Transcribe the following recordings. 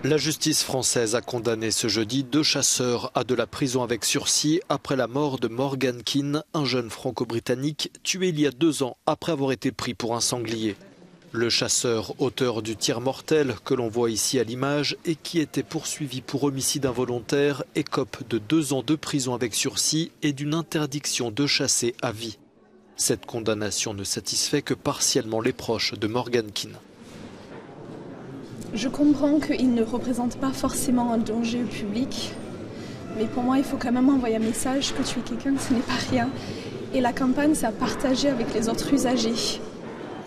La justice française a condamné ce jeudi 2 chasseurs à de la prison avec sursis après la mort de Morgan Keane, un jeune franco-britannique tué il y a 2 ans après avoir été pris pour un sanglier. Le chasseur, auteur du tir mortel que l'on voit ici à l'image et qui était poursuivi pour homicide involontaire, écope de 2 ans de prison avec sursis et d'une interdiction de chasser à vie. Cette condamnation ne satisfait que partiellement les proches de Morgan Keane. Je comprends qu'il ne représente pas forcément un danger au public, mais pour moi il faut quand même envoyer un message que tuer quelqu'un ce n'est pas rien. Et la campagne c'est à partager avec les autres usagers.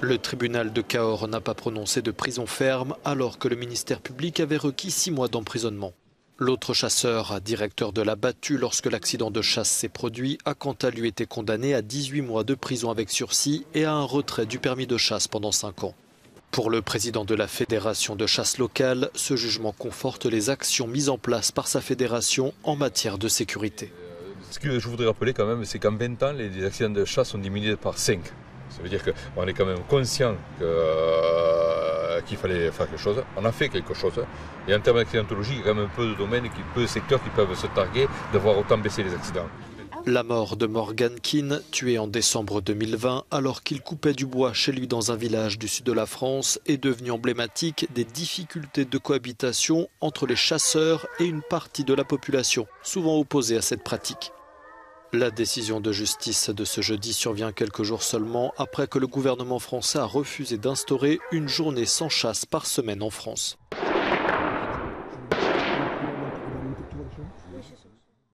Le tribunal de Cahors n'a pas prononcé de prison ferme alors que le ministère public avait requis 6 mois d'emprisonnement. L'autre chasseur, directeur de la battue lorsque l'accident de chasse s'est produit, a quant à lui été condamné à 18 mois de prison avec sursis et à un retrait du permis de chasse pendant 5 ans. Pour le président de la fédération de chasse locale, ce jugement conforte les actions mises en place par sa fédération en matière de sécurité. Ce que je voudrais rappeler quand même, c'est qu'en 20 ans, les accidents de chasse ont diminué par 5. Ça veut dire qu'on est quand même conscient qu'il fallait faire quelque chose. On a fait quelque chose. Et en termes d'accidentologie, il y a quand même un peu de domaines, peu de secteurs qui peuvent se targuer de voir autant baisser les accidents. La mort de Morgan Keane, tué en décembre 2020 alors qu'il coupait du bois chez lui dans un village du sud de la France, est devenue emblématique des difficultés de cohabitation entre les chasseurs et une partie de la population, souvent opposée à cette pratique. La décision de justice de ce jeudi survient quelques jours seulement après que le gouvernement français a refusé d'instaurer une journée sans chasse par semaine en France.